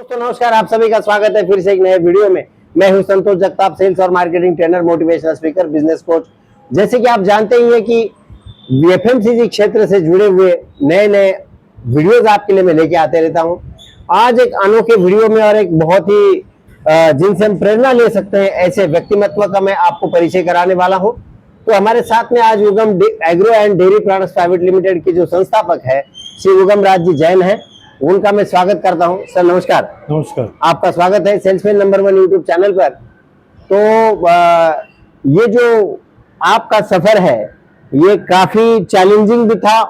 दोस्तों नमस्कार, आप सभी का स्वागत है फिर से एक नए वीडियो में। मैं हूं संतोष जगताप, सेल्स और marketing trainer, motivational speaker, business coach. जैसे कि आप जानते ही हैं कि एफएमसीजी क्षेत्र से जुड़े हुए नए नए वीडियोस आपके लिए मैं लेके आते रहता हूं। आज एक अनोखे वीडियो में और एक बहुत ही जिनसे हम प्रेरणा ले सकते हैं ऐसे व्यक्तिमत्व का मैं आपको परिचय कराने वाला हूँ। तो हमारे साथ में आज Ugam agro and dairy products private limited के जो संस्थापक है श्री उगम राज जी जैन है, उनका मैं स्वागत करता हूं। सर नमस्कार। नमस्कार। आपका स्वागत है सेल्समैन नंबर 1 यूट्यूब चैनल पर। तो ये जो आपका सफर है ये काफी चैलेंजिंग भी था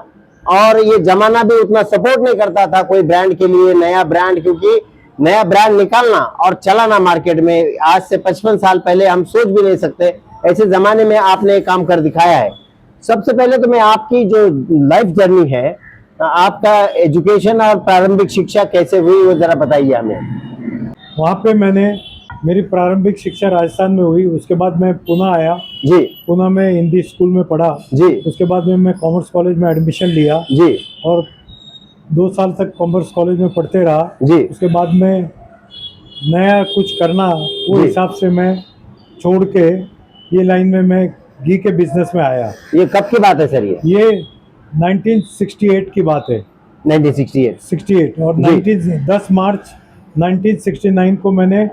और ये जमाना भी उतना सपोर्ट नहीं करता था कोई ब्रांड के लिए, नया ब्रांड, क्योंकि नया ब्रांड निकालना और चलाना मार्केट में आज से 55 साल पहले हम सोच भी नहीं सकते। ऐसे जमाने में आपने काम कर दिखाया है। सबसे पहले तो मैं आपकी जो लाइफ जर्नी है, आपका एजुकेशन और प्रारंभिक शिक्षा कैसे हुई वो जरा बताइए हमें। वहाँ पे मेरी प्रारंभिक शिक्षा राजस्थान में हुई। उसके बाद मैं पुणे आया जी। पुणे में हिंदी स्कूल में पढ़ा जी। उसके बाद में मैं कॉमर्स कॉलेज में एडमिशन लिया जी। और 2 साल तक कॉमर्स कॉलेज में पढ़ते रहा जी। उसके बाद में नया कुछ करना वो हिसाब से मैं छोड़ के ये लाइन में मैं घी के बिजनेस में आया। ये कब की बात है सर? ये 1968 की बात है। 1968 और 10 मार्च 1969 को मैंने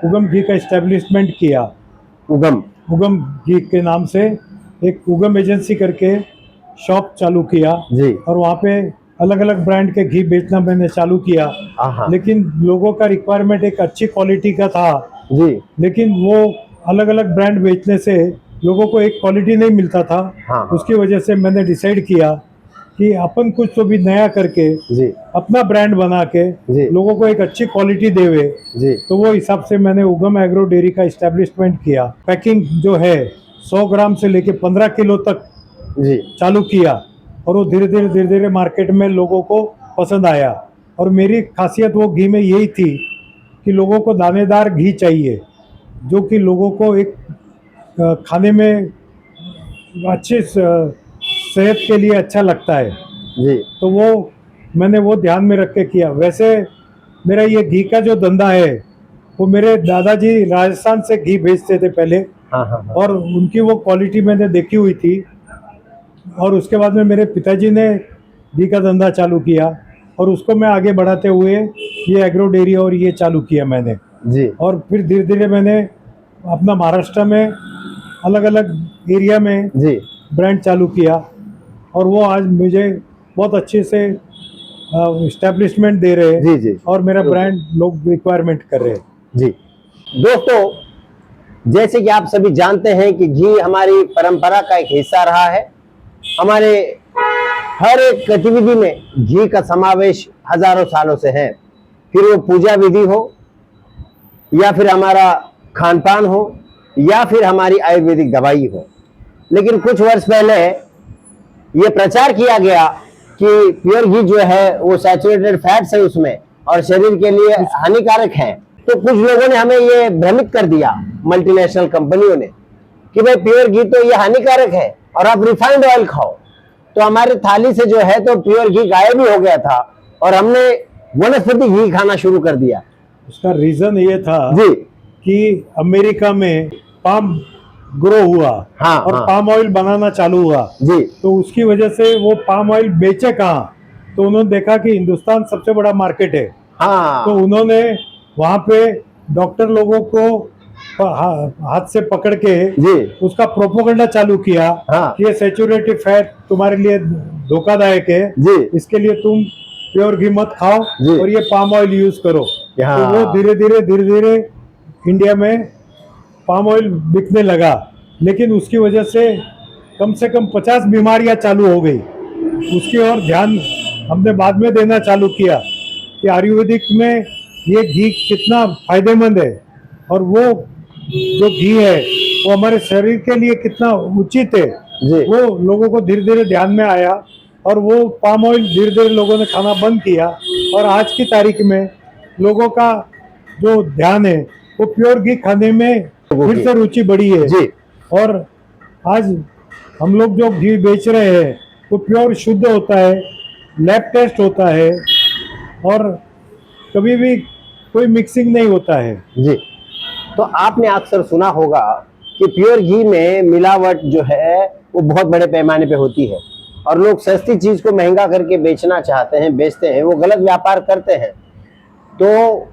उगम घी का एस्टेब्लिशमेंट किया। उगम घी के नाम से एक उगम एजेंसी करके शॉप चालू किया जी। और वहाँ पे अलग अलग ब्रांड के घी बेचना मैंने चालू किया। लेकिन लोगों का रिक्वायरमेंट एक अच्छी क्वालिटी का था जी। लेकिन वो अलग अलग ब्रांड बेचने से लोगों को एक क्वालिटी नहीं मिलता था। उसकी वजह से मैंने डिसाइड किया कि अपन कुछ तो भी नया करके जी। अपना ब्रांड बना के लोगों को एक अच्छी क्वालिटी देवे जी। तो वो हिसाब से मैंने उगम एग्रो डेयरी का इस्टेब्लिशमेंट किया। पैकिंग जो है 100 ग्राम से लेके 15 किलो तक जी चालू किया और वो धीरे धीरे मार्केट में लोगों को पसंद आया। और मेरी खासियत वो घी में यही थी कि लोगों को दानेदार घी चाहिए जो कि लोगों को एक खाने में अच्छे सेहत के लिए अच्छा लगता है जी। तो वो मैंने वो ध्यान में रख के किया। वैसे मेरा ये घी का जो धंधा है वो मेरे दादाजी राजस्थान से घी भेजते थे पहले। और उनकी वो क्वालिटी मैंने देखी हुई थी और उसके बाद में मेरे पिताजी ने घी का धंधा चालू किया और उसको मैं आगे बढ़ाते हुए ये एग्रो डेयरी और ये चालू किया मैंने जी। और फिर धीरे धीरे मैंने अपना महाराष्ट्र में अलग अलग एरिया में जी ब्रांड चालू किया और वो आज मुझे बहुत अच्छे से एस्टेब्लिशमेंट दे रहे हैं जी जी। और मेरा ब्रांड लोग रिक्वायरमेंट कर रहे हैं जी। दोस्तों जैसे कि आप सभी जानते हैं कि घी हमारी परंपरा का एक हिस्सा रहा है। हमारे हर एक गतिविधि में घी का समावेश हजारों सालों से है। फिर वो पूजा विधि हो या फिर हमारा खान पान हो या फिर हमारी आयुर्वेदिक दवाई हो। लेकिन कुछ वर्ष पहले ये प्रचार किया गया कि प्योर घी जो है वो सैचुरेटेड फैट्स है उसमें और शरीर के लिए हानिकारक है। तो कुछ लोगों ने हमें ये भ्रमित कर दिया, मल्टीनेशनल कंपनियों ने, कि भाई प्योर घी तो ये हानिकारक है और आप रिफाइंड ऑयल खाओ। तो हमारी थाली से जो है तो प्योर घी गायब ही हो गया था और हमने वनस्पति घी खाना शुरू कर दिया। उसका रीजन ये था जी कि अमेरिका में पाम ग्रो हुआ और पाम ऑयल बनाना चालू हुआ जी। तो उसकी वजह से वो पाम ऑयल बेचे कहाँ, तो उन्होंने देखा कि हिंदुस्तान सबसे बड़ा मार्केट है। तो उन्होंने वहाँ पे डॉक्टर लोगों को हाथ से पकड़ के जी उसका प्रोपोगंडा चालू किया कि ये सैचुरेटेड फैट तुम्हारे लिए धोखादायक है जी। इसके लिए तुम प्योर घी मत खाओ और ये पाम ऑयल यूज करो। तो वो धीरे धीरे इंडिया में पाम ऑयल बिकने लगा। लेकिन उसकी वजह से कम 50 बीमारियां चालू हो गई। उसकी ओर ध्यान हमने बाद में देना चालू किया कि आयुर्वेदिक में ये घी कितना फायदेमंद है और वो जो घी है वो हमारे शरीर के लिए कितना उचित है वो लोगों को धीरे धीरे ध्यान में आया और वो पाम ऑयल धीरे धीरे लोगों ने खाना बंद किया। और आज की तारीख में लोगों का जो ध्यान है वो प्योर घी खाने में फिर से रुचि बढ़ी है जी। और आज हम लोग जो घी बेच रहे हैं वो प्योर शुद्ध होता है, लैब टेस्ट होता है और कभी भी कोई मिक्सिंग नहीं होता है जी। तो आपने अक्सर सुना होगा कि प्योर घी में मिलावट जो है वो बहुत बड़े पैमाने पे होती है और लोग सस्ती चीज को महंगा करके बेचना चाहते हैं, बेचते हैं, वो गलत व्यापार करते हैं। तो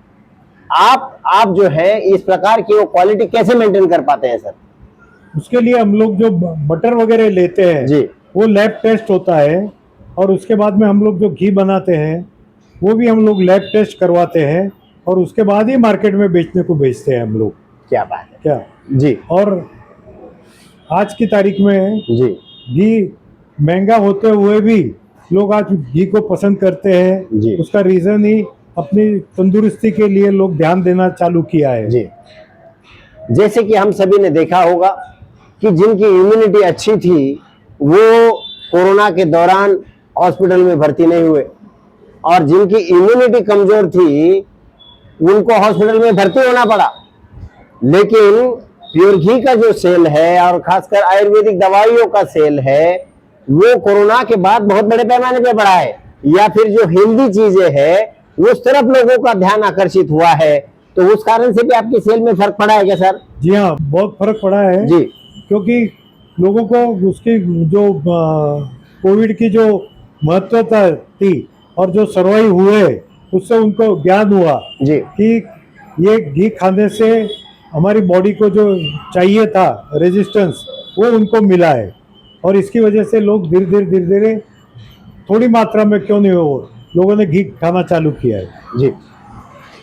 आप जो है इस प्रकार की वो क्वालिटी कैसे मेंटेन कर पाते हैं सर? उसके लिए हम लोग जो बटर वगैरह लेते हैं जी। वो लैब टेस्ट होता है, और उसके बाद में हम लोग जो घी बनाते हैं वो भी हम लोग लैब टेस्ट करवाते हैं, और उसके बाद ही मार्केट में बेचने को भेजते हैं हम लोग। क्या बात है। क्या जी। और आज की तारीख में जी। घी महंगा होते हुए भी लोग आज घी को पसंद करते हैं। जी। उसका रीज़न ही अपनी तंदुरुस्ती के लिए लोग ध्यान देना चालू किया है। जी। जैसे कि हम सभी ने देखा होगा कि जिनकी इम्यूनिटी अच्छी थी वो कोरोना के दौरान हॉस्पिटल में भर्ती नहीं हुए, और जिनकी इम्यूनिटी कमजोर थी उनको हॉस्पिटल में भर्ती होना पड़ा। लेकिन प्योर घी का जो सेल है और खासकर आयुर्वेदिक दवाइयों का सेल है वो कोरोना के बाद बहुत बड़े पैमाने पे बढ़ा है, या फिर जो हेल्दी चीजें हैं उस तरफ लोगों का ध्यान आकर्षित हुआ है। तो उस कारण से भी आपकी सेल में फर्क पड़ा है क्या सर? जी हाँ, बहुत फर्क पड़ा है जी। क्योंकि लोगों को उसकी जो कोविड की जो महत्वता थी और जो सर्वाइव हुए उससे उनको ज्ञान हुआ जी। कि ये घी खाने से हमारी बॉडी को जो चाहिए था रेजिस्टेंस वो उनको मिला है, और इसकी वजह से लोग धीरे धीरे थोड़ी मात्रा में क्यों नहीं हो लोगों ने घी खाना चालू किया है। जी।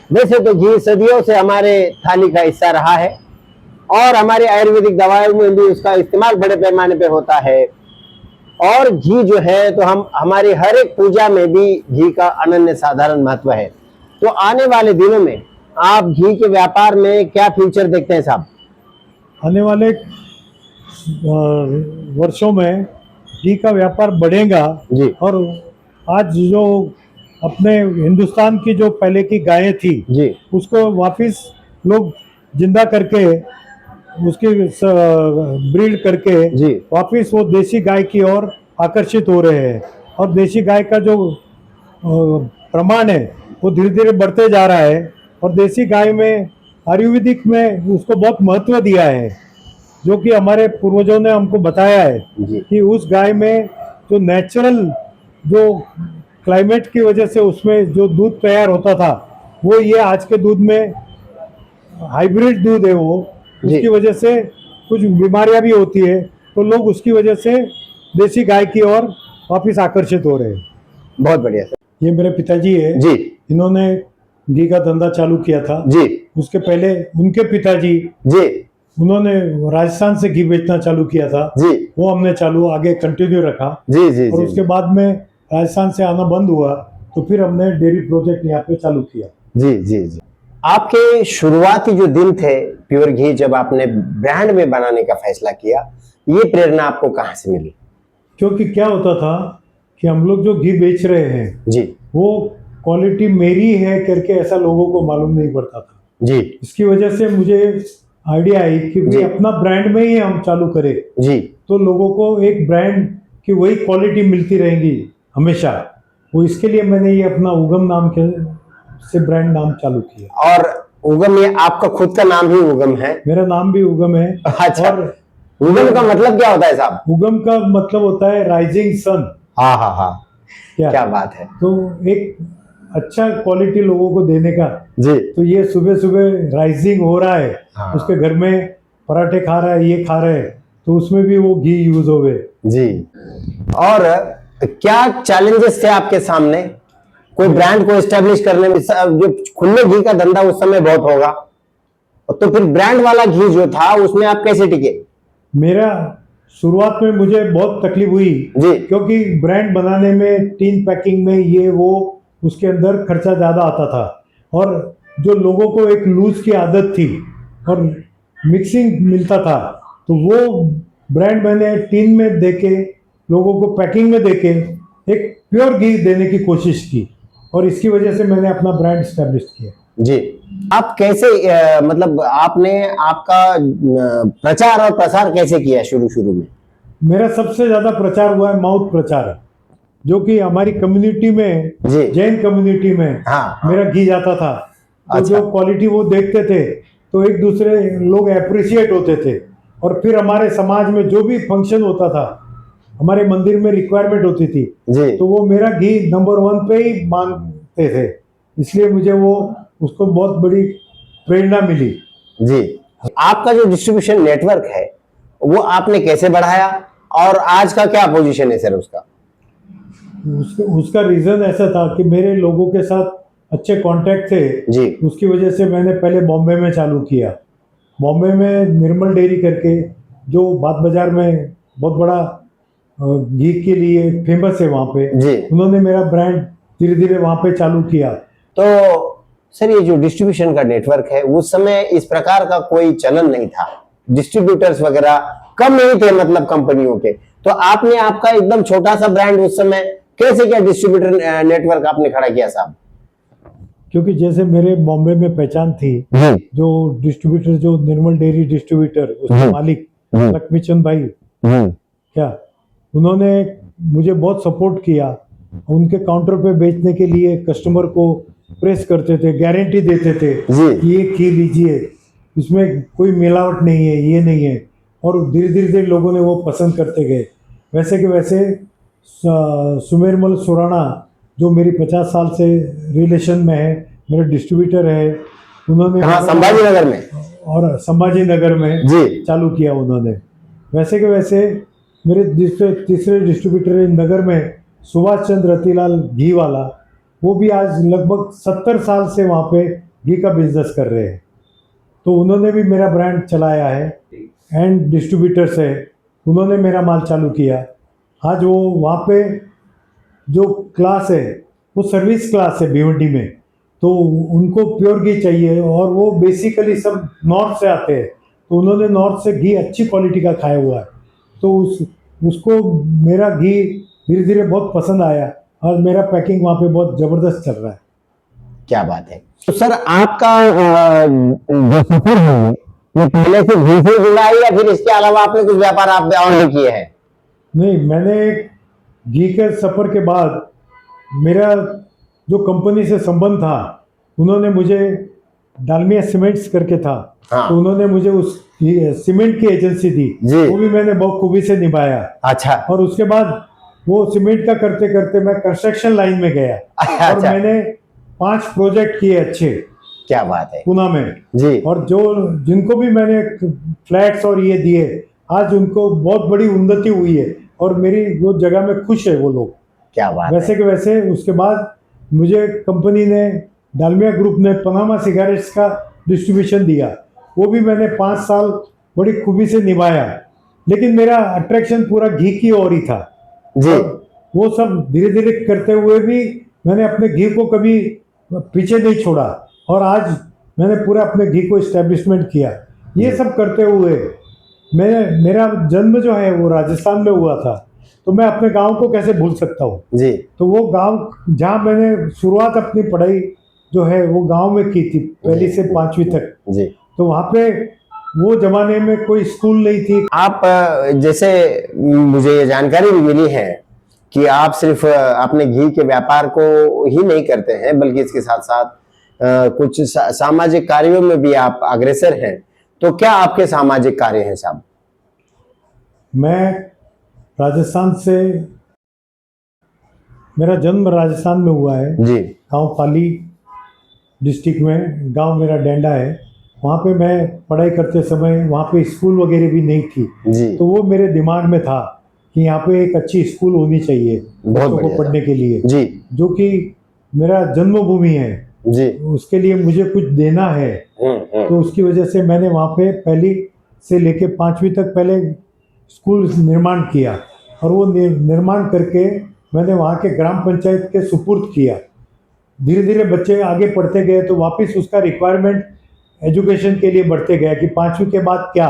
वैसे तो घी सदियों से हमारे थाली का हिस्सा रहा है और हमारी आयुर्वेदिक दवाइयों में भी उसका इस्तेमाल बड़े पैमाने पे होता है, और घी जो है तो हम हमारी हर एक पूजा में भी घी का अनन्य साधारण महत्व है। तो आने वाले दिनों में आप घी के व्यापार में क्या फ्यूचर देखते हैं साहब? आने वाले वर्षों में घी का व्यापार बढ़ेगा जी। और आज जो अपने हिंदुस्तान की जो पहले की गायें थी जी। उसको वापस लोग जिंदा करके उसकी ब्रीड करके जी। वापस वो देसी गाय की ओर आकर्षित हो रहे हैं, और देसी गाय का जो प्रमाण है वो धीरे धीरे बढ़ते जा रहा है, और देसी गाय में आयुर्वेदिक में उसको बहुत महत्व दिया है, जो कि हमारे पूर्वजों ने हमको बताया है जी। कि उस गाय में जो नेचुरल जो क्लाइमेट की वजह से उसमें जो दूध तैयार होता था वो ये आज के दूध में हाइब्रिड दूध है वो, उसकी वजह से कुछ बीमारियां भी होती है, तो लोग उसकी वजह से देसी गाय की ओर वापस आकर्षित हो रहे हैं। बहुत बढ़िया सर। ये मेरे पिताजी है जी। इन्होंने घी का धंधा चालू किया था। जी। उसके पहले उनके पिताजी जी। उन्होंने राजस्थान से घी बेचना चालू किया था। जी। वो हमने चालू आगे कंटिन्यू रखा। जी। जी। और उसके बाद में राजस्थान से आना बंद हुआ तो फिर हमने डेयरी प्रोजेक्ट यहाँ पे चालू किया। जी। जी। जी। आपके शुरुआती जो दिन थे प्योर घी, जब आपने ब्रांड में बनाने का फैसला किया, ये प्रेरणा आपको कहाँ से मिली? क्योंकि क्या होता था कि हम लोग जो घी बेच रहे हैं जी। वो क्वालिटी मेरी है करके ऐसा लोगों को मालूम नहीं पड़ता था। जी। इसकी वजह से मुझे आइडिया आई कि भाई अपना ब्रांड में ही हम चालू करें, जी। तो लोगों को एक ब्रांड की वही क्वालिटी मिलती रहेगी हमेशा। वो इसके लिए मैंने ये अपना उगम नाम के से ब्रांड नाम चालू किया। और उगम, ये आपका खुद का नाम ही उगम है? मेरा नाम भी उगम है। अच्छा। और उगम का मतलब क्या होता है साहब? उगम का मतलब होता है राइजिंग सन। हाँ हाँ हाँ, क्या बात है। तो एक अच्छा क्वालिटी लोगों को देने का। जी। तो ये सुबह सुबह राइजिंग हो रहा है। हाँ। उसके घर में पराठे खा रहा है, ये खा रहे हैं, तो उसमें भी वो घी यूज हो गए। जी। और क्या चैलेंजेस थे आपके सामने कोई ब्रांड को एस्टेब्लिश करने में? जो खुले घी का धंधा उस समय बहुत होगा, तो फिर ब्रांड वाला घी जो था उसमें आप कैसे टिके? मेरा शुरुआत में मुझे बहुत तकलीफ हुई जी, क्योंकि ब्रांड बनाने में टीन पैकिंग में ये वो उसके अंदर खर्चा ज़्यादा आता था, और जो लोगों को एक लूज की आदत थी और मिक्सिंग मिलता था, तो वो ब्रांड मैंने टीन में देके लोगों को पैकिंग में देके एक प्योर घी देने की कोशिश की, और इसकी वजह से मैंने अपना ब्रांड स्टैब्लिश किया। जी। आप कैसे मतलब आपने आपका प्रचार और प्रसार कैसे किया शुरू में? मेरा सबसे ज्यादा प्रचार हुआ है माउथ प्रचार, जो कि हमारी कम्युनिटी में, जैन कम्युनिटी में, हाँ, मेरा घी जाता था, तो जो क्वालिटी वो देखते थे तो एक दूसरे लोग अप्रिशिएट होते थे। और फिर हमारे समाज में जो भी फंक्शन होता था, हमारे मंदिर में रिक्वायरमेंट होती थी जी तो वो मेरा घी नंबर 1 पे ही मांगते थे, इसलिए मुझे वो उसको बहुत बड़ी प्रेरणा मिली। जी। आपका जो डिस्ट्रीब्यूशन नेटवर्क है वो आपने कैसे बढ़ाया और आज का क्या पोजीशन है सर उसका? उसका रीज़न ऐसा था कि मेरे लोगों के साथ अच्छे कांटेक्ट थे जी। उसकी वजह से मैंने पहले बॉम्बे में चालू किया। बॉम्बे में निर्मल डेयरी करके जो बात बाजार में बहुत बड़ा घी के लिए फेमस है वहाँ पे, जी। उन्होंने मेरा ब्रांड धीरे धीरे वहाँ पे चालू किया। तो सर ये जो डिस्ट्रीब्यूशन का नेटवर्क है उस समय इस प्रकार का कोई चलन नहीं था, डिस्ट्रीब्यूटर्स वगैरह कम नहीं थे मतलब कंपनियों के, तो आपने आपका एकदम छोटा सा ब्रांड उस समय कैसे क्या डिस्ट्रीब्यूटर नेटवर्क आपने खड़ा किया साहब? क्योंकि जैसे मेरे बॉम्बे में पहचान थी, जो डिस्ट्रीब्यूटर जो निर्मल डेयरी डिस्ट्रीब्यूटर उसके मालिक लक्ष्मीचंद भाई क्या, उन्होंने मुझे बहुत सपोर्ट किया। उनके काउंटर पे बेचने के लिए कस्टमर को प्रेस करते थे, गारंटी देते थे कि ये घी लीजिए, इसमें कोई मिलावट नहीं है, ये नहीं है। और धीरे धीरे लोगों ने वो पसंद करते गए। वैसे कि वैसे सुमेरमल सुराना जो मेरी 50 साल से रिलेशन में है, मेरे डिस्ट्रीब्यूटर है, उन्होंने संभाजी नगर में और संभाजी नगर में जी चालू किया उन्होंने। वैसे कि वैसे मेरे तीसरे डिस्ट्रीब्यूटर नगर में सुभाष चंद्र रतीलाल घी वाला, वो भी आज लगभग 70 साल से वहाँ पे घी का बिजनेस कर रहे हैं, तो उन्होंने भी मेरा ब्रांड चलाया है। एंड डिस्ट्रीब्यूटर्स है, उन्होंने मेरा माल चालू किया। आज वो वहाँ पे जो क्लास है वो सर्विस क्लास है भिवंडी में, तो उनको प्योर घी चाहिए और वो बेसिकली सब नॉर्थ से आते हैं, तो उन्होंने नॉर्थ से घी अच्छी क्वालिटी का खाया हुआ है, तो उसको मेरा घी धीरे धीरे बहुत पसंद आया और मेरा पैकिंग वहाँ पे बहुत ज़बरदस्त चल रहा है। क्या बात है। तो सर आपका जो सफर है ये पहले से घी से जुड़ा है या फिर इसके अलावा आपने कुछ व्यापार आप और नहीं किए हैं? नहीं, मैंने घी के सफ़र के बाद मेरा जो कंपनी से संबंध था, उन्होंने मुझे डालमिया सीमेंट्स करके था, तो उन्होंने मुझे उस सीमेंट की एजेंसी दी, वो भी मैंने बहुत खूबी से निभाया। अच्छा। और उसके बाद वो सीमेंट का करते करते मैं कंस्ट्रक्शन लाइन में गया। अच्छा। और मैंने 5 प्रोजेक्ट किए अच्छे। क्या बात है। पुणे में जी। और जो जिनको भी मैंने फ्लैट्स और ये दिए, आज उनको बहुत बड़ी उन्नति हुई है और मेरी वो जगह में खुश है वो लोग। क्या बात वैसे है। के वैसे उसके बाद मुझे कंपनी ने डालमिया ग्रुप ने पनामा सिगारेट्स का डिस्ट्रीब्यूशन दिया, वो भी मैंने 5 साल बड़ी खूबी से निभाया, लेकिन मेरा अट्रैक्शन पूरा घी की ओर ही था जी। वो सब धीरे धीरे करते हुए भी मैंने अपने घी को कभी पीछे नहीं छोड़ा और आज मैंने पूरा अपने घी को इस्टेब्लिशमेंट किया। ये सब करते हुए मेरा जन्म जो है वो राजस्थान में हुआ था, तो मैं अपने गांव को कैसे भूल सकता हूँ जी। तो वो गांव जहाँ मैंने शुरुआत अपनी पढ़ाई जो है वो गांव में की थी, पहली से 5वीं तक जी। तो वहाँ पे वो जमाने में कोई स्कूल नहीं थी। आप जैसे मुझे ये जानकारी भी मिली है कि आप सिर्फ अपने घी के व्यापार को ही नहीं करते हैं बल्कि इसके साथ साथ कुछ सामाजिक कार्यों में भी आप अग्रसर हैं, तो क्या आपके सामाजिक कार्य हैं साहब? मैं राजस्थान से, मेरा जन्म राजस्थान में हुआ है जी। गांव पाली डिस्ट्रिक्ट में, गांव मेरा डेंडा है। वहाँ पे मैं पढ़ाई करते समय वहाँ पे स्कूल वगैरह भी नहीं थी जी। तो वो मेरे दिमाग में था कि यहाँ पे एक अच्छी स्कूल होनी चाहिए बच्चों को पढ़ने के लिए जी। जो कि मेरा जन्मभूमि है जी। उसके लिए मुझे कुछ देना है। तो उसकी वजह से मैंने वहाँ पे पहली से लेके 5वीं तक पहले स्कूल निर्माण किया और वो निर्माण करके मैंने वहाँ के ग्राम पंचायत के सुपुर्द किया। धीरे धीरे बच्चे आगे पढ़ते गए तो वापस उसका रिक्वायरमेंट एजुकेशन के लिए बढ़ते गया कि 5वीं के बाद क्या,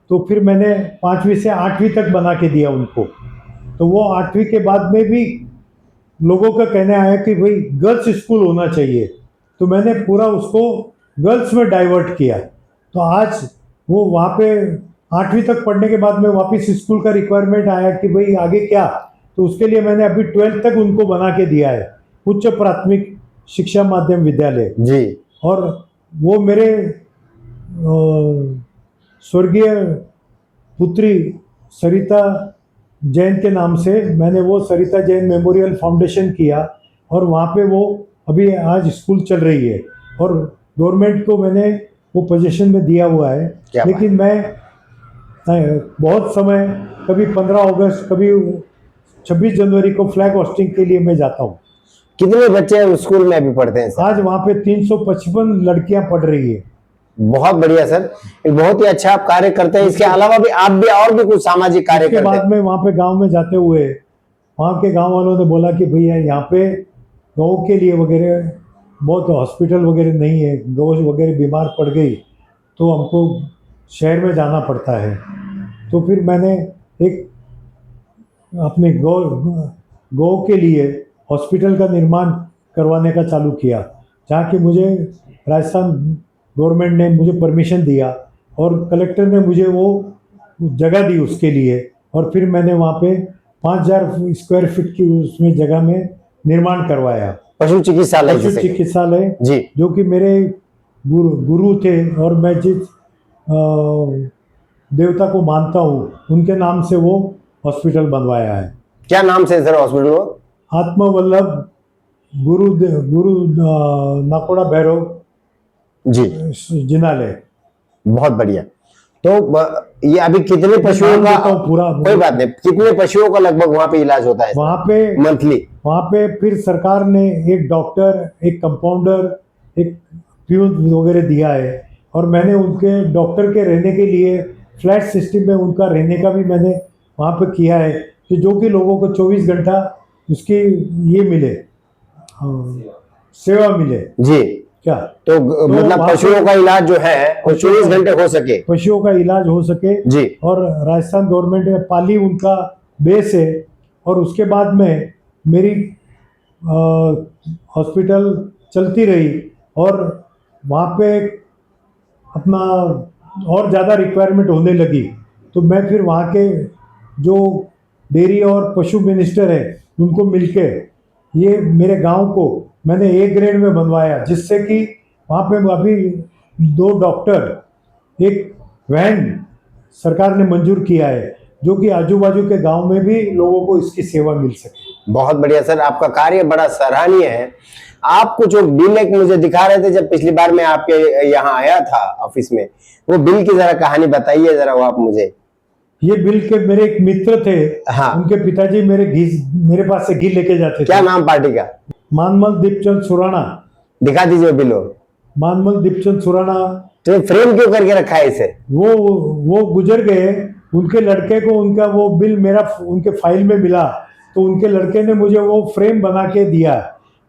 तो फिर मैंने 5वीं से 8वीं तक बना के दिया उनको। तो वो 8वीं के बाद में भी लोगों का कहना आया कि भाई गर्ल्स स्कूल होना चाहिए, तो मैंने पूरा उसको गर्ल्स में डाइवर्ट किया। तो आज वो वहाँ पे 8वीं तक पढ़ने के बाद में वापस स्कूल का रिक्वायरमेंट आया कि भाई आगे क्या, तो उसके लिए मैंने अभी 12th तक उनको बना के दिया है, उच्च प्राथमिक शिक्षा माध्यम विद्यालय जी। और वो मेरे स्वर्गीय पुत्री सरिता जैन के नाम से मैंने वो सरिता जैन मेमोरियल फाउंडेशन किया, और वहाँ पे वो अभी आज स्कूल चल रही है, और गवर्नमेंट को मैंने वो पोजीशन में दिया हुआ है। लेकिन मैं बहुत समय, कभी 15 अगस्त, कभी 26 जनवरी को फ्लैग होस्टिंग के लिए मैं जाता हूँ। कितने बच्चे उस स्कूल में अभी पढ़ते हैं सर? आज वहाँ पे 355 लड़कियां पढ़ रही है। बहुत बढ़िया सर, एक बहुत ही अच्छा आप कार्य करते हैं। इसके अलावा भी आप भी और भी कुछ सामाजिक कार्य करते हैं? बाद में वहाँ पे गांव में जाते हुए वहाँ के गांव वालों ने बोला कि भैया यहाँ पे गौ के लिए वगैरह बहुत हॉस्पिटल वगैरह नहीं है, गौ वगैरह बीमार पड़ गई तो हमको शहर में जाना पड़ता है। तो फिर मैंने एक अपने गौ के लिए हॉस्पिटल का निर्माण करवाने का चालू किया, जहाँ कि मुझे राजस्थान गवर्नमेंट ने मुझे परमिशन दिया और कलेक्टर ने मुझे वो जगह दी उसके लिए, और फिर मैंने वहाँ पे 5000 स्क्वायर फीट की उसमें जगह में निर्माण करवाया। पशु चिकित्सालय जी, जो कि मेरे गुरु थे, और मैं जिस देवता को मानता हूँ उनके नाम से वो हॉस्पिटल बनवाया है। क्या नाम से सर हॉस्पिटल? आत्मवल्लभ गुरु नाकोड़ा भैरव जी जिनालय। बहुत बढ़िया। तो ये अभी कितने पशुओं का, पूरा कोई बात नहीं, कितने पशुओं का लगभग वहाँ पे इलाज होता है वहाँ पे मंथली? वहाँ पे फिर सरकार ने एक डॉक्टर, एक कंपाउंडर, एक प्यून वगैरह दिया है, और मैंने उनके डॉक्टर के रहने के लिए फ्लैट सिस्टम में उनका रहने का भी मैंने वहाँ पे किया है, कि जो कि लोगों को 24 घंटा उसकी ये मिले, सेवा मिले। जी क्या तो मतलब पशुओं का इलाज जो है वो 24 घंटे हो सके, पशुओं का इलाज हो सके जी। और राजस्थान गवर्नमेंट में पाली उनका बेस है, और उसके बाद में मेरी हॉस्पिटल चलती रही, और वहाँ पे अपना और ज़्यादा रिक्वायरमेंट होने लगी, तो मैं फिर वहाँ के जो डेयरी और पशु मिनिस्टर है उनको मिलके ये मेरे गांव को मैंने A ग्रेड में बनवाया, जिससे कि वहाँ पे अभी 2 डॉक्टर, एक वैन सरकार ने मंजूर किया है, जो कि आजू बाजू के गांव में भी लोगों को इसकी सेवा मिल सके। बहुत बढ़िया सर, आपका कार्य बड़ा सराहनीय है। आप कुछ बिल एक मुझे दिखा रहे थे जब पिछली बार मैं आपके यहाँ आया था ऑफिस में, वो बिल की जरा कहानी बताइए जरा वो आप मुझे। ये बिल के मेरे एक मित्र थे, हाँ। उनके पिताजी मेरे पास से घी लेके जाते थे। क्या नाम पार्टी का? मानमल दीपचंद सुराणा। दिखा दीजिए बिल। मानमल दीपचंद सुराणा। तो फ्रेम क्यों करके रखा है इसे? वो गुजर गए, उनके लड़के को उनका वो बिल मेरा उनके फाइल में मिला, तो उनके लड़के ने मुझे वो फ्रेम बना के दिया।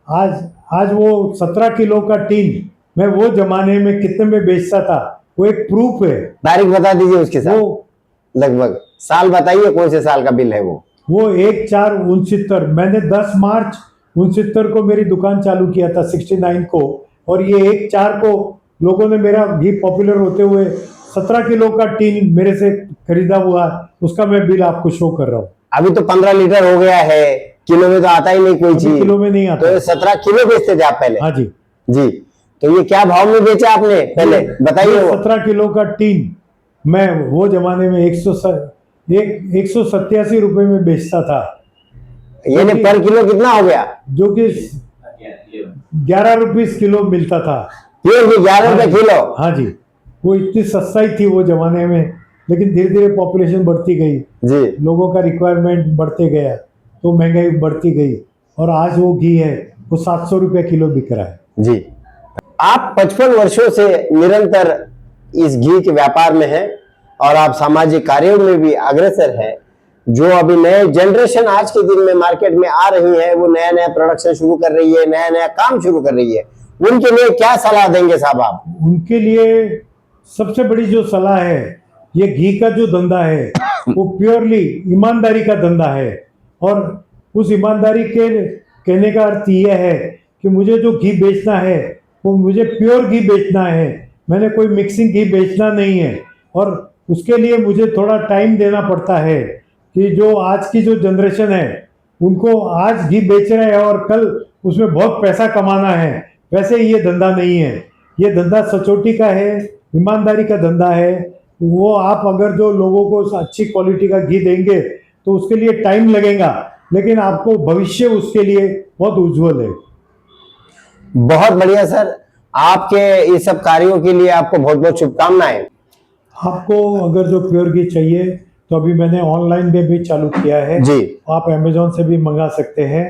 आज वो 17 किलो का टीन मैं वो जमाने में कितने में बेचता था, वो एक प्रूफ है। तारीख बता दीजिए उसके साथ, लगभग साल बताइए, कौन से साल का बिल है वो? 1/4/69। मैंने 10 मार्च 69 को मेरी दुकान चालू किया था 69 को, और ये 1/4 को लोगों ने मेरा घी पॉपुलर होते हुए 17 किलो का टीन मेरे से खरीदा हुआ, उसका मैं बिल आपको शो कर रहा हूँ। अभी तो 15 लीटर हो गया है, किलो में तो आता ही नहीं कोई चीज। किलो में नहीं आता। तो 17 किलो बेचते थे आप पहले? हाँ जी जी। तो ये क्या भाव में बेचा आपने पहले बताइए? 17 किलो का टीन मैं वो जमाने में 187 रुपए में बेचता था। यानी पर किलो कितना हो गया? जो कि 11 रुपीस किलो मिलता था। ये 11 रुपए किलो? हाँ जी, वो इतनी सस्ताई थी वो जमाने में, लेकिन धीरे धीरे पॉपुलेशन बढ़ती गई जी, लोगों का रिक्वायरमेंट बढ़ते गया, तो महंगाई बढ़ती गई, और आज वो घी है वो 700 रुपये किलो बिक रहा है। जी। आप 55 वर्षों से निरंतर इस घी के व्यापार में हैं, और आप सामाजिक कार्यों में भी अग्रसर हैं। जो अभी नए जनरेशन आज के दिन में मार्केट में आ रही है, वो नया नया प्रोडक्शन शुरू कर रही है, नया नया काम शुरू कर रही है, उनके लिए क्या सलाह देंगे साहब आप? उनके लिए सबसे बड़ी जो सलाह है, ये घी का जो धंधा है वो प्योरली ईमानदारी का धंधा है, और उस ईमानदारी के कहने का अर्थ यह है कि मुझे जो घी बेचना है वो मुझे प्योर घी बेचना है, मैंने कोई मिक्सिंग घी बेचना नहीं है। और उसके लिए मुझे थोड़ा टाइम देना पड़ता है, कि जो आज की जो जनरेशन है उनको आज घी बेच रहे हैं और कल उसमें बहुत पैसा कमाना है, वैसे ये धंधा नहीं है। ये धंधा सचोटी का है, ईमानदारी का धंधा है। वो आप अगर जो लोगों को अच्छी क्वालिटी का घी देंगे तो उसके लिए टाइम लगेगा, लेकिन आपको भविष्य उसके लिए बहुत उज्जवल है। बहुत बढ़िया सर, आपके ये सब कार्यों के लिए आपको बहुत बहुत शुभकामनाएं। आपको अगर जो प्योर घी चाहिए तो अभी मैंने ऑनलाइन में भी चालू किया है जी। आप अमेजोन से भी मंगा सकते हैं।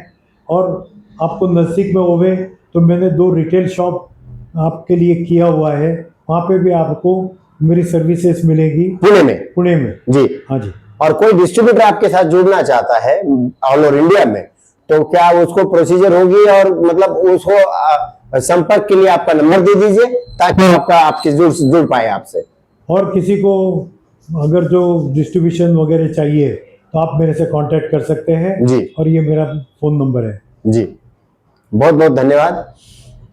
और आपको नज़दीक में होवे तो मैंने 2 रिटेल शॉप आपके लिए किया हुआ है, वहाँ पे भी आपको मेरी सर्विसेज मिलेगी। पुणे में? पुणे में जी। हाँ जी। और कोई डिस्ट्रीब्यूटर आपके साथ जुड़ना चाहता है ऑल ओवर इंडिया में, तो क्या उसको प्रोसीजर होगी? और मतलब उसको संपर्क के लिए आपका नंबर दे दीजिए ताकि आपके जुड़ पाए आपसे। और किसी को अगर जो डिस्ट्रीब्यूशन वगैरह चाहिए तो आप मेरे से कांटेक्ट कर सकते हैं जी। और ये मेरा फ़ोन नंबर है जी। बहुत बहुत धन्यवाद,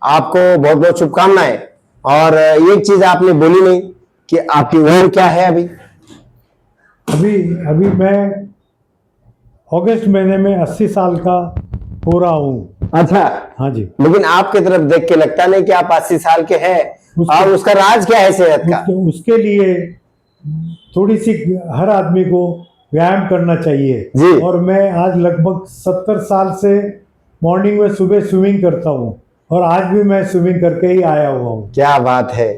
आपको बहुत बहुत शुभकामनाएं। और एक चीज आपने बोली नहीं कि आपकी उम्र क्या है अभी? अभी मैं अगस्त महीने में 80 साल का हो रहा हूँ। अच्छा। हाँ जी। लेकिन आपकी तरफ देख के लगता नहीं कि आप 80 साल के हैं। और उसका राज क्या है सेहत का? उसके लिए थोड़ी सी हर आदमी को व्यायाम करना चाहिए जी। और मैं आज लगभग 70 साल से मॉर्निंग में सुबह स्विमिंग करता हूँ और आज भी मैं स्विमिंग करके ही आया हुआ हूँ। क्या बात है।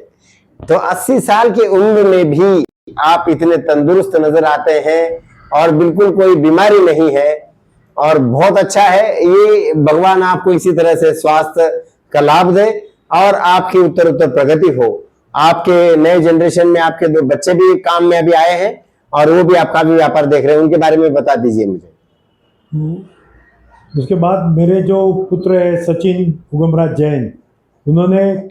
तो 80 साल की उम्र में भी आप इतने तंदुरुस्त नजर आते हैं और बिल्कुल कोई बीमारी नहीं है, और बहुत अच्छा है। ये भगवान आपको इसी तरह से स्वास्थ्य का लाभ दे और आपकी उत्तर उत्तर प्रगति हो। आपके नए जनरेशन में आपके 2 बच्चे भी काम में अभी आए हैं और वो भी आपका भी व्यापार देख रहे हैं, उनके बारे में बता दीजिए मुझे। उसके बाद मेरे जो पुत्र है सचिन उगमराज जैन, उन्होंने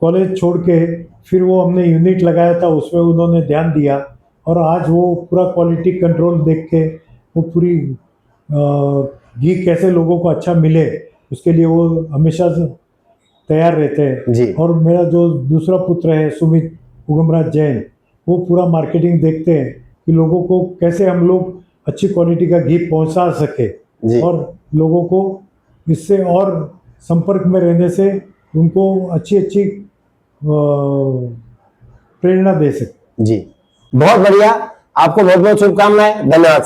कॉलेज छोड़ के फिर वो हमने यूनिट लगाया था उसमें उन्होंने ध्यान दिया और आज वो पूरा क्वालिटी कंट्रोल देख के वो पूरी घी कैसे लोगों को अच्छा मिले उसके लिए वो हमेशा से तैयार रहते हैं जी। और मेरा जो दूसरा पुत्र है सुमित उगमराज जैन, वो पूरा मार्केटिंग देखते हैं कि लोगों को कैसे हम लोग अच्छी क्वालिटी का घी पहुंचा सके जी। और लोगों को इससे और संपर्क में रहने से उनको अच्छी अच्छी प्रेरणा दे सके। जी। बहुत बढ़िया, आपको बहुत बहुत शुभकामनाएं। धन्यवाद सर।